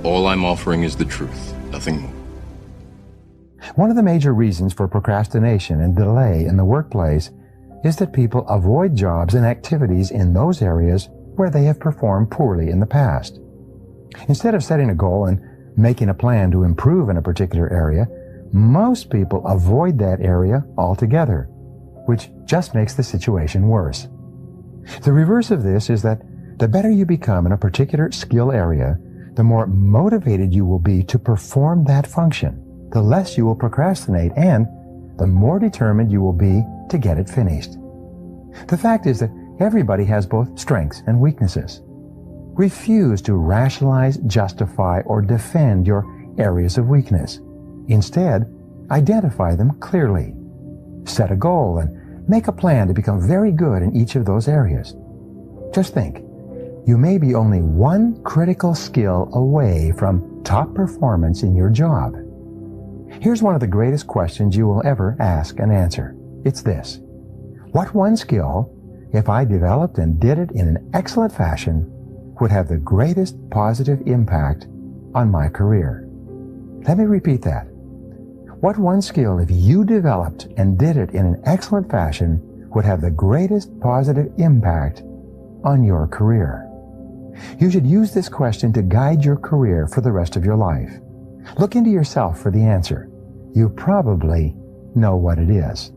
All I'm offering is the truth, nothing more. One of the major reasons for procrastination and delay in the workplace is that people avoid jobs and activities in those areas where they have performed poorly in the past. Instead of setting a goal and making a plan to improve in a particular area, most people avoid that area altogether, which just makes the situation worse. The reverse of this is that the better you become in a particular skill area, the more motivated you will be to perform that function, the less you will procrastinate, and the more determined you will be to get it finished. The fact is that everybody has both strengths and weaknesses. Refuse to rationalize, justify, or defend your areas of weakness. Instead, identify them clearly. Set a goal and make a plan to become very good in each of those areas. Just think, you may be only one critical skill away from top performance in your job. Here's one of the greatest questions you will ever ask and answer. It's this: what one skill, if I developed and did it in an excellent fashion, would have the greatest positive impact on my career? Let me repeat that. What one skill, if you developed and did it in an excellent fashion, would have the greatest positive impact on your career? You should use this question to guide your career for the rest of your life. Look into yourself for the answer. You probably know what it is.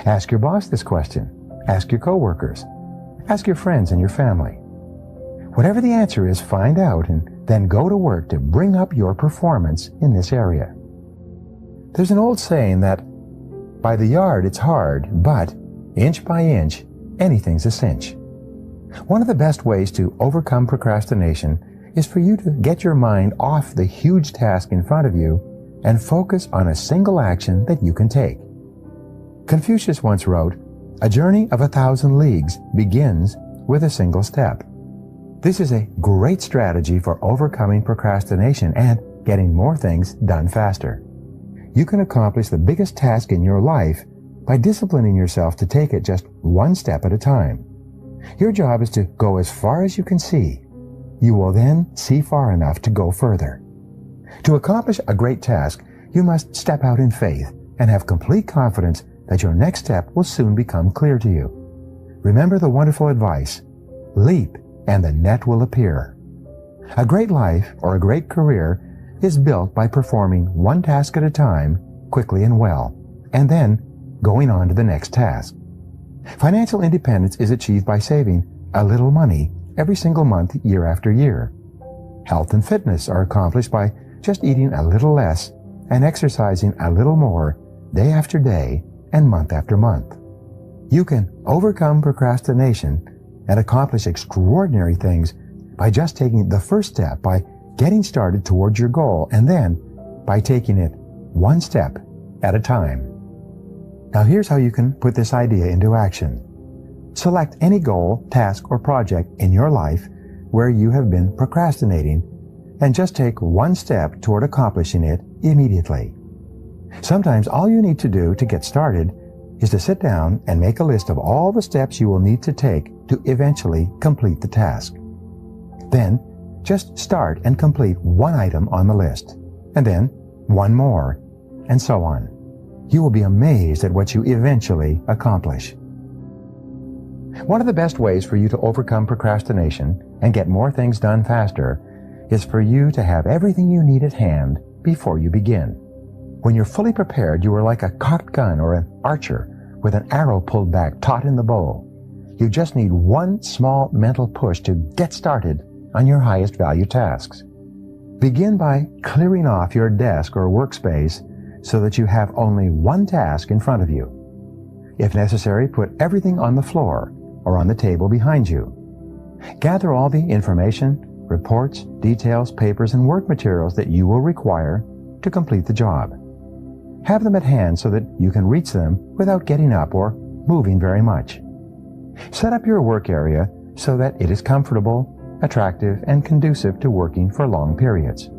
Ask your boss this question. Ask your coworkers. Ask your friends and your family. Whatever the answer is, find out and then go to work to bring up your performance in this area. There's an old saying that by the yard it's hard, but inch by inch, anything's a cinch. One of the best ways to overcome procrastination is for you to get your mind off the huge task in front of you and focus on a single action that you can take. Confucius once wrote, "A journey of 1,000 leagues begins with a single step." This is a great strategy for overcoming procrastination and getting more things done faster. You can accomplish the biggest task in your life by disciplining yourself to take it just one step at a time. Your job is to go as far as you can see. You will then see far enough to go further. To accomplish a great task, you must step out in faith and have complete confidence that your next step will soon become clear to you. Remember the wonderful advice, leap and the net will appear. A great life or a great career is built by performing one task at a time, quickly and well, and then going on to the next task. Financial independence is achieved by saving a little money every single month, year after year. Health and fitness are accomplished by just eating a little less and exercising a little more day after day and month after month. You can overcome procrastination and accomplish extraordinary things by just taking the first step, by getting started towards your goal, and then by taking it one step at a time. Now here's how you can put this idea into action. Select any goal, task, or project in your life where you have been procrastinating and just take one step toward accomplishing it immediately. Sometimes all you need to do to get started is to sit down and make a list of all the steps you will need to take to eventually complete the task. Then, just start and complete one item on the list, and then one more, and so on. You will be amazed at what you eventually accomplish. One of the best ways for you to overcome procrastination and get more things done faster is for you to have everything you need at hand before you begin. When you're fully prepared, you are like a cocked gun or an archer with an arrow pulled back taut in the bow. You just need one small mental push to get started on your highest value tasks. Begin by clearing off your desk or workspace so that you have only one task in front of you. If necessary, put everything on the floor or on the table behind you. Gather all the information, reports, details, papers, and work materials that you will require to complete the job. Have them at hand so that you can reach them without getting up or moving very much. Set up your work area so that it is comfortable, attractive, and conducive to working for long periods.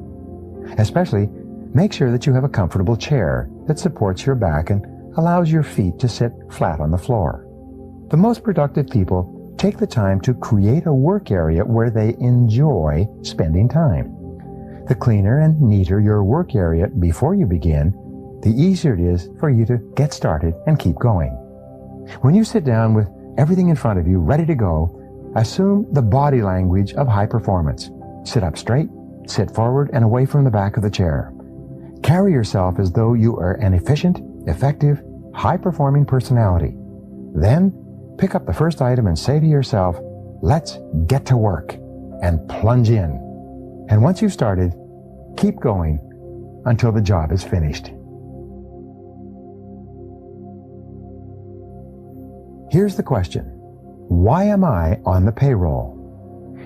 Especially, make sure that you have a comfortable chair that supports your back and allows your feet to sit flat on the floor. The most productive people take the time to create a work area where they enjoy spending time. The cleaner and neater your work area before you begin, the easier it is for you to get started and keep going. When you sit down with everything in front of you ready to go, assume the body language of high performance. Sit up straight, sit forward and away from the back of the chair. Carry yourself as though you are an efficient, effective, high-performing personality. Then, pick up the first item and say to yourself, "Let's get to work," and plunge in. And once you've started, keep going until the job is finished. Here's the question: why am I on the payroll?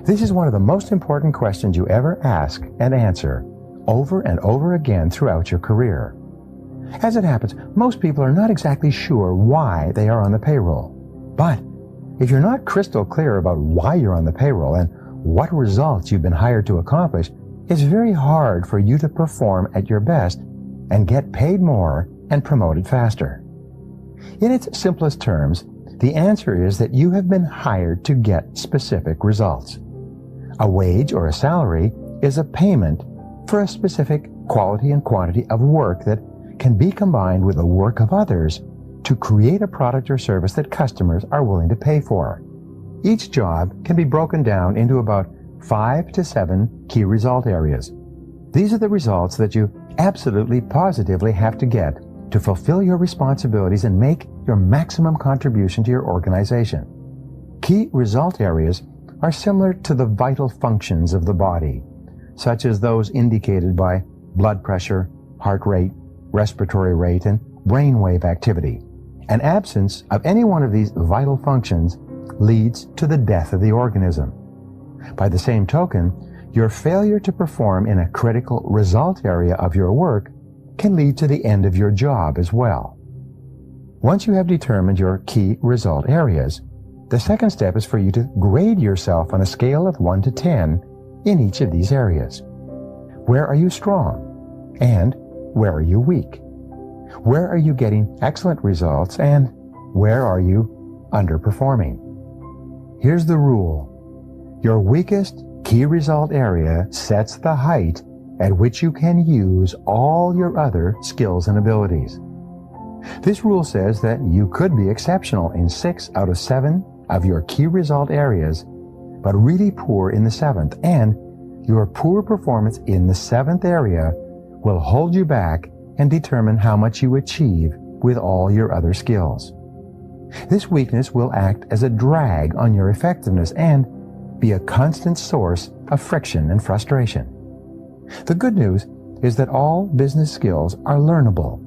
This is one of the most important questions you ever ask and answer over and over again throughout your career. As it happens, most people are not exactly sure why they are on the payroll. But if you're not crystal clear about why you're on the payroll and what results you've been hired to accomplish, it's very hard for you to perform at your best and get paid more and promoted faster. In its simplest terms, the answer is that you have been hired to get specific results. A wage or a salary is a payment for a specific quality and quantity of work that can be combined with the work of others to create a product or service that customers are willing to pay for. Each job can be broken down into about 5 to 7 key result areas. These are the results that you absolutely positively have to get to fulfill your responsibilities and make your maximum contribution to your organization. Key result areas are similar to the vital functions of the body, such as those indicated by blood pressure, heart rate, respiratory rate, and brainwave activity. An absence of any one of these vital functions leads to the death of the organism. By the same token, your failure to perform in a critical result area of your work can lead to the end of your job as well. Once you have determined your key result areas, the second step is for you to grade yourself on a scale of 1 to 10 in each of these areas. Where are you strong? And where are you weak? Where are you getting excellent results? And where are you underperforming? Here's the rule. Your weakest key result area sets the height at which you can use all your other skills and abilities. This rule says that you could be exceptional in 6 out of 7 of your key result areas, but really poor in the 7th, and your poor performance in the 7th area will hold you back and determine how much you achieve with all your other skills. This weakness will act as a drag on your effectiveness and be a constant source of friction and frustration. The good news is that all business skills are learnable.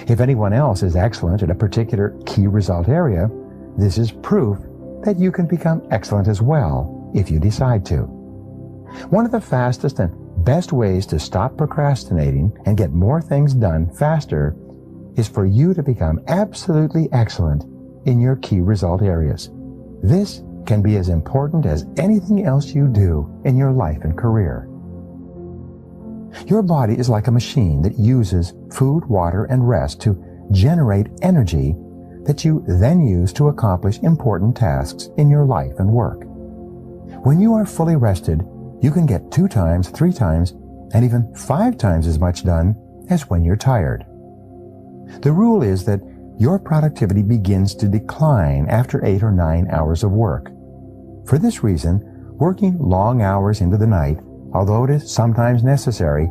If anyone else is excellent at a particular key result area, this is proof that you can become excellent as well if you decide to. One of the fastest and best ways to stop procrastinating and get more things done faster is for you to become absolutely excellent in your key result areas. This can be as important as anything else you do in your life and career. Your body is like a machine that uses food, water, and rest to generate energy that you then use to accomplish important tasks in your life and work. When you are fully rested, you can get 2 times, 3 times, and even 5 times as much done as when you're tired. The rule is that your productivity begins to decline after 8 or 9 hours of work. For this reason, working long hours into the night, although it is sometimes necessary,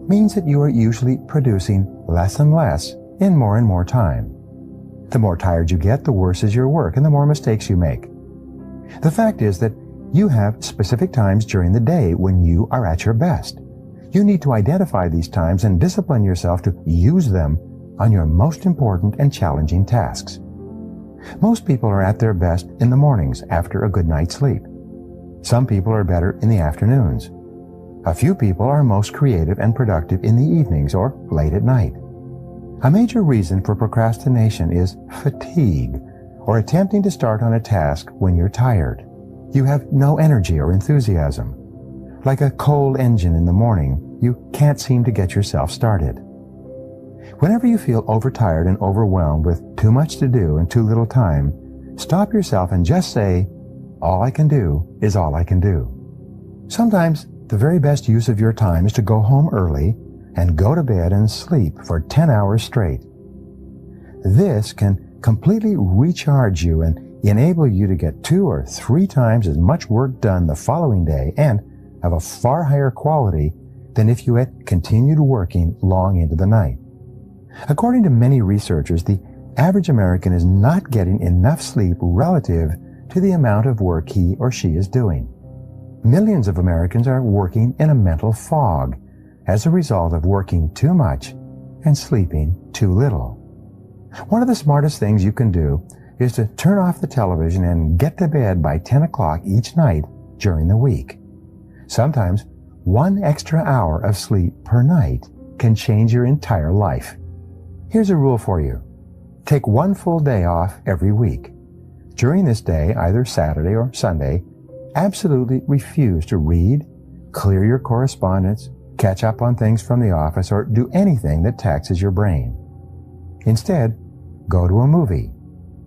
means that you are usually producing less and less in more and more time. The more tired you get, the worse is your work and the more mistakes you make. The fact is that you have specific times during the day when you are at your best. You need to identify these times and discipline yourself to use them on your most important and challenging tasks. Most people are at their best in the mornings after a good night's sleep. Some people are better in the afternoons. A few people are most creative and productive in the evenings or late at night. A major reason for procrastination is fatigue, or attempting to start on a task when you're tired. You have no energy or enthusiasm. Like a coal engine in the morning, you can't seem to get yourself started. Whenever you feel overtired and overwhelmed with too much to do and too little time, stop yourself and just say, "All I can do is all I can do." Sometimes The very best use of your time is to go home early and go to bed and sleep for 10 hours straight. This can completely recharge you and enable you to get 2 or 3 times as much work done the following day and of a far higher quality than if you had continued working long into the night. According to many researchers, the average American is not getting enough sleep relative to the amount of work he or she is doing. Millions of Americans are working in a mental fog as a result of working too much and sleeping too little. One of the smartest things you can do is to turn off the television and get to bed by 10 o'clock each night during the week. Sometimes 1 extra hour of sleep per night can change your entire life. Here's a rule for you. Take 1 full day off every week. During this day, either Saturday or Sunday, absolutely refuse to read, clear your correspondence, catch up on things from the office, or do anything that taxes your brain. Instead, go to a movie,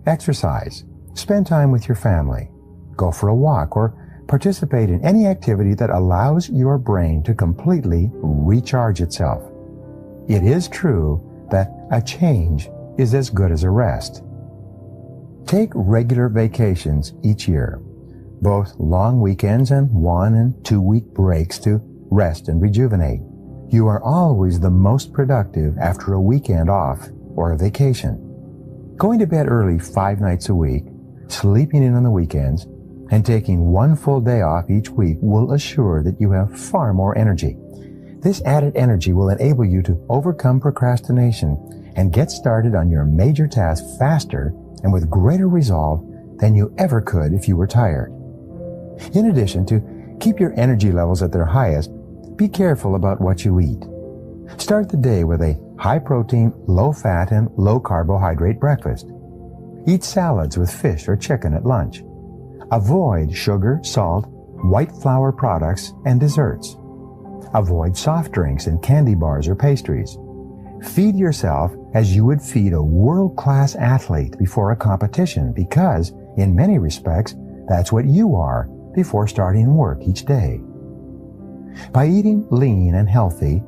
exercise, spend time with your family, go for a walk, or participate in any activity that allows your brain to completely recharge itself. It is true that a change is as good as a rest. Take regular vacations each year, both long weekends and 1 and 2 week breaks to rest and rejuvenate. You are always the most productive after a weekend off or a vacation. Going to bed early 5 nights a week, sleeping in on the weekends, and taking 1 full day off each week will assure that you have far more energy. This added energy will enable you to overcome procrastination and get started on your major tasks faster and with greater resolve than you ever could if you were tired. In addition, to keep your energy levels at their highest, be careful about what you eat. Start the day with a high-protein, low-fat, and low-carbohydrate breakfast. Eat salads with fish or chicken at lunch. Avoid sugar, salt, white flour products, and desserts. Avoid soft drinks and candy bars or pastries. Feed yourself as you would feed a world-class athlete before a competition because, in many respects, that's what you are before starting work each day. By eating lean and healthy,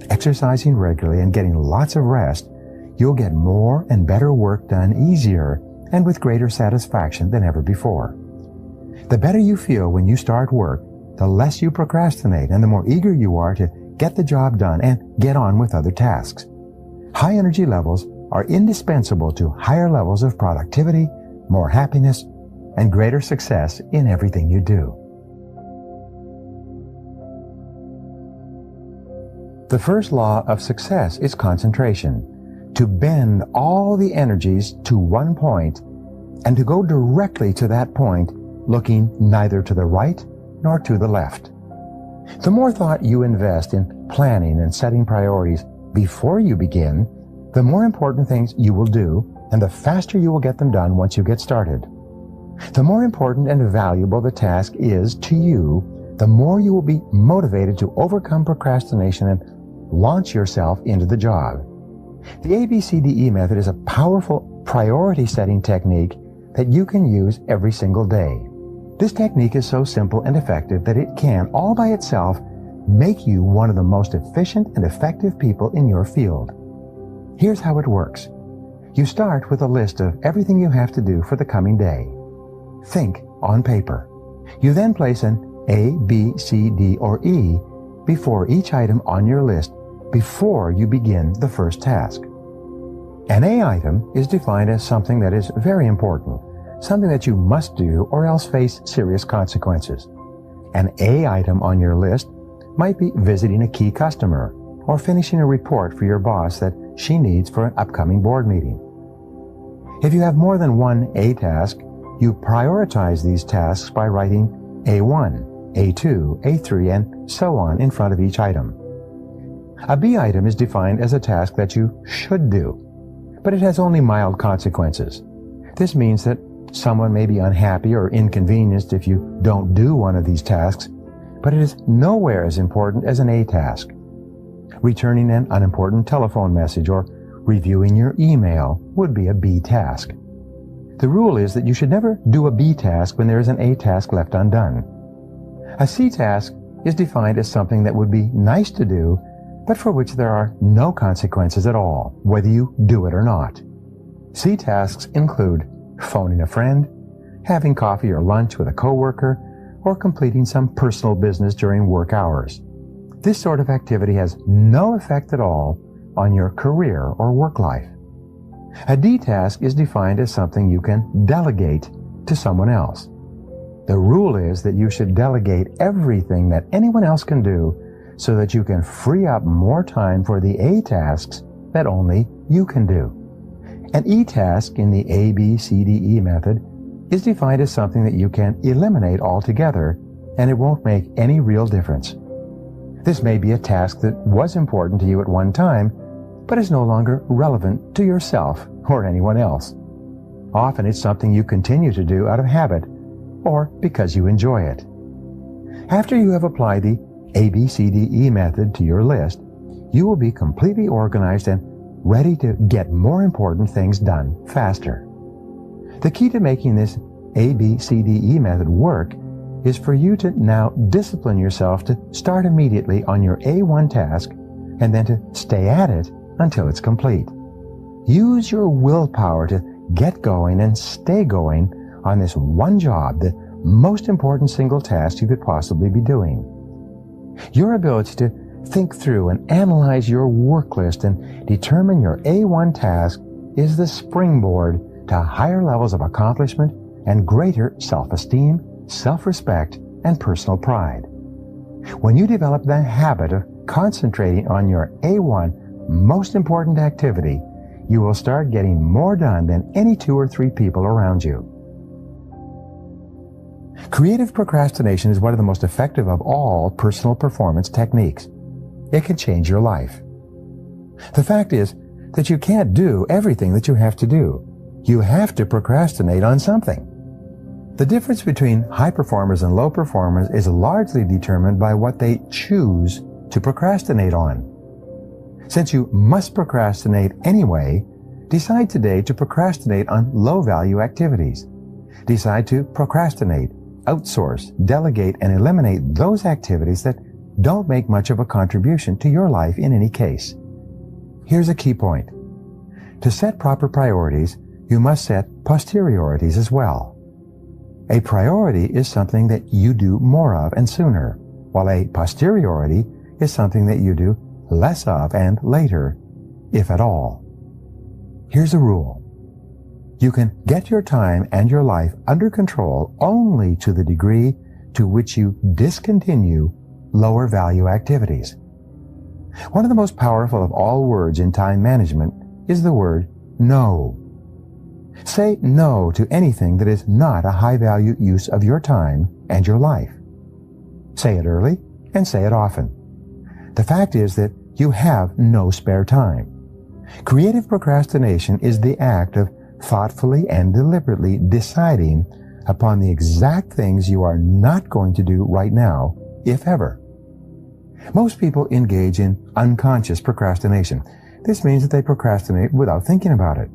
exercising regularly, and getting lots of rest, you'll get more and better work done easier and with greater satisfaction than ever before. The better you feel when you start work, the less you procrastinate and the more eager you are to get the job done and get on with other tasks. High energy levels are indispensable to higher levels of productivity, more happiness, and greater success in everything you do. The first law of success is concentration. To bend all the energies to one point and to go directly to that point, looking neither to the right nor to the left. The more thought you invest in planning and setting priorities before you begin, the more important things you will do and the faster you will get them done once you get started. The more important and valuable the task is to you, the more you will be motivated to overcome procrastination and launch yourself into the job. The ABCDE method is a powerful priority setting technique that you can use every single day. This technique is so simple and effective that it can, all by itself, make you one of the most efficient and effective people in your field. Here's how it works. You start with a list of everything you have to do for the coming day. Think on paper. You then place an A, B, C, D, or E before each item on your list before you begin the first task. An A item is defined as something that is very important, something that you must do or else face serious consequences. An A item on your list might be visiting a key customer or finishing a report for your boss that she needs for an upcoming board meeting. If you have more than one A task, you prioritize these tasks by writing A1, A2, A3, and so on in front of each item. A B item is defined as a task that you should do, but it has only mild consequences. This means that someone may be unhappy or inconvenienced if you don't do one of these tasks, but it is nowhere as important as an A task. Returning an unimportant telephone message or reviewing your email would be a B task. The rule is that you should never do a B task when there is an A task left undone. A C task is defined as something that would be nice to do, but for which there are no consequences at all, whether you do it or not. C tasks include phoning a friend, having coffee or lunch with a coworker, or completing some personal business during work hours. This sort of activity has no effect at all on your career or work life. A D task is defined as something you can delegate to someone else. The rule is that you should delegate everything that anyone else can do so that you can free up more time for the A tasks that only you can do. An E task in the ABCDE method is defined as something that you can eliminate altogether, and it won't make any real difference. This may be a task that was important to you at one time, but is no longer relevant to yourself or anyone else. Often it's something you continue to do out of habit or because you enjoy it. After you have applied the ABCDE method to your list, you will be completely organized and ready to get more important things done faster. The key to making this ABCDE method work is for you to now discipline yourself to start immediately on your A1 task and then to stay at it until it's complete. Use your willpower to get going and stay going on this one job, the most important single task you could possibly be doing. Your ability to think through and analyze your work list and determine your A1 task is the springboard to higher levels of accomplishment and greater self-esteem, self-respect, and personal pride. When you develop the habit of concentrating on your A1 most important activity, you will start getting more done than any 2 or 3 people around you. Creative procrastination is one of the most effective of all personal performance techniques. It can change your life. The fact is that you can't do everything that you have to do. You have to procrastinate on something. The difference between high performers and low performers is largely determined by what they choose to procrastinate on. Since you must procrastinate anyway, decide today to procrastinate on low-value activities. Decide to procrastinate, outsource, delegate, and eliminate those activities that don't make much of a contribution to your life in any case. Here's a key point. To set proper priorities, you must set posteriorities as well. A priority is something that you do more of and sooner, while a posteriority is something that you do less of and later, if at all. Here's a rule. You can get your time and your life under control only to the degree to which you discontinue lower value activities. One of the most powerful of all words in time management is the word no. Say no to anything that is not a high value use of your time and your life. Say it early and say it often. The fact is that you have no spare time. Creative procrastination is the act of thoughtfully and deliberately deciding upon the exact things you are not going to do right now, if ever. Most people engage in unconscious procrastination. This means that they procrastinate without thinking about it.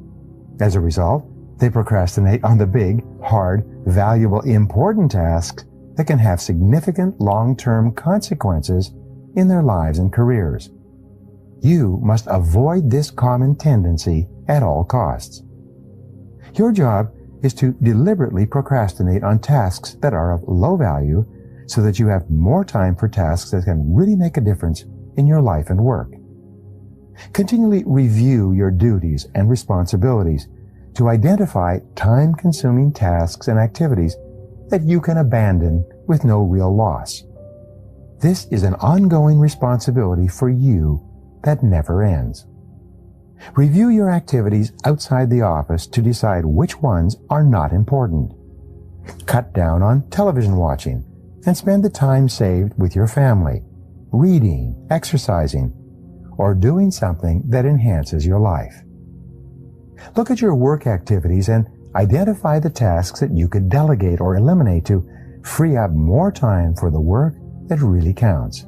As a result, they procrastinate on the big, hard, valuable, important tasks that can have significant long-term consequences in their lives and careers. You must avoid this common tendency at all costs. Your job is to deliberately procrastinate on tasks that are of low value so that you have more time for tasks that can really make a difference in your life and work. Continually review your duties and responsibilities to identify time-consuming tasks and activities that you can abandon with no real loss. This is an ongoing responsibility for you that never ends. Review your activities outside the office to decide which ones are not important. Cut down on television watching and spend the time saved with your family, reading, exercising, or doing something that enhances your life. Look at your work activities and identify the tasks that you could delegate or eliminate to free up more time for the work that really counts.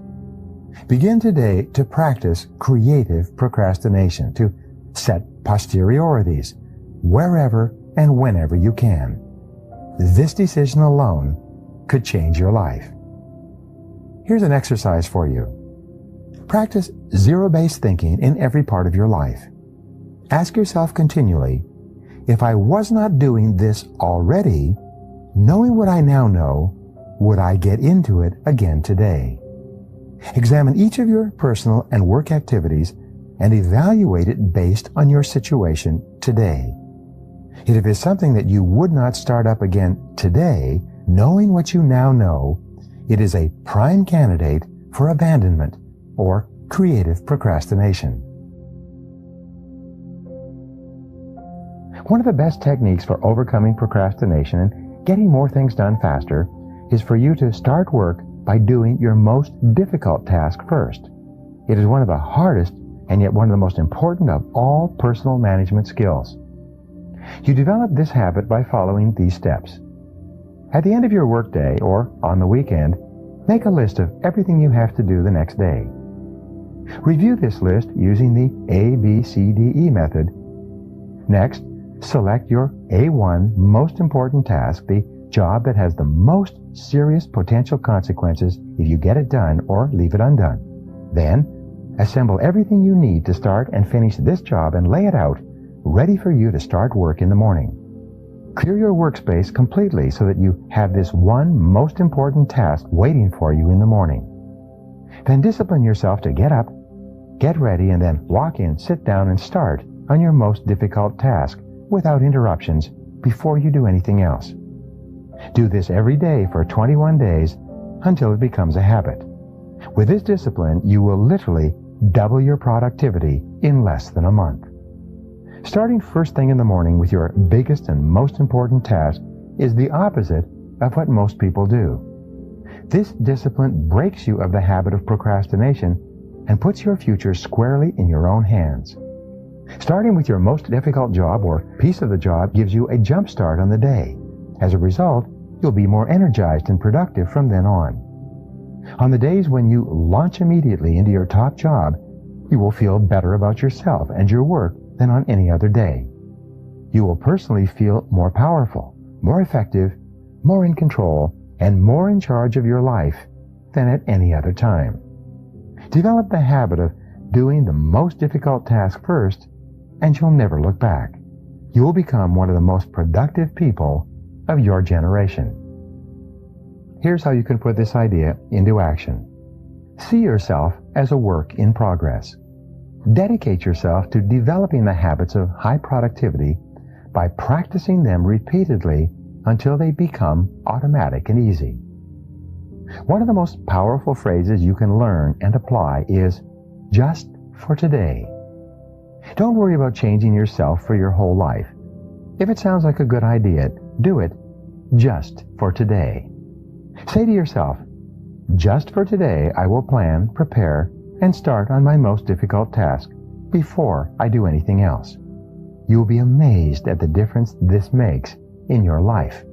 Begin today to practice creative procrastination, to set posteriorities wherever and whenever you can. This decision alone could change your life. Here's an exercise for you. Practice zero-based thinking in every part of your life. Ask yourself continually, if I was not doing this already, knowing what I now know, would I get into it again today? Examine each of your personal and work activities and evaluate it based on your situation today. If it is something that you would not start up again today, knowing what you now know, it is a prime candidate for abandonment or creative procrastination. One of the best techniques for overcoming procrastination and getting more things done faster is for you to start work by doing your most difficult task first. It is one of the hardest and yet one of the most important of all personal management skills. You develop this habit by following these steps. At the end of your workday or on the weekend, make a list of everything you have to do the next day. Review this list using the ABCDE method. Next, select your A1 most important task, the job that has the most serious potential consequences if you get it done or leave it undone. Then, assemble everything you need to start and finish this job and lay it out, ready for you to start work in the morning. Clear your workspace completely so that you have this one most important task waiting for you in the morning. Then discipline yourself to get up, get ready, and then walk in, sit down, and start on your most difficult task without interruptions before you do anything else. Do this every day for 21 days until it becomes a habit. With this discipline, you will literally double your productivity in less than a month. Starting first thing in the morning with your biggest and most important task is the opposite of what most people do. This discipline breaks you of the habit of procrastination and puts your future squarely in your own hands. Starting with your most difficult job or piece of the job gives you a jump start on the day. As a result, you'll be more energized and productive from then on. On the days when you launch immediately into your top job, you will feel better about yourself and your work than on any other day. You will personally feel more powerful, more effective, more in control, and more in charge of your life than at any other time. Develop the habit of doing the most difficult task first, and you'll never look back. You will become one of the most productive people of your generation. Here's how you can put this idea into action. See yourself as a work in progress. Dedicate yourself to developing the habits of high productivity by practicing them repeatedly until they become automatic and easy. One of the most powerful phrases you can learn and apply is just for today. Don't worry about changing yourself for your whole life. If it sounds like a good idea, do it just for today. Say to yourself, just for today I will plan, prepare, and start on my most difficult task before I do anything else. You will be amazed at the difference this makes in your life.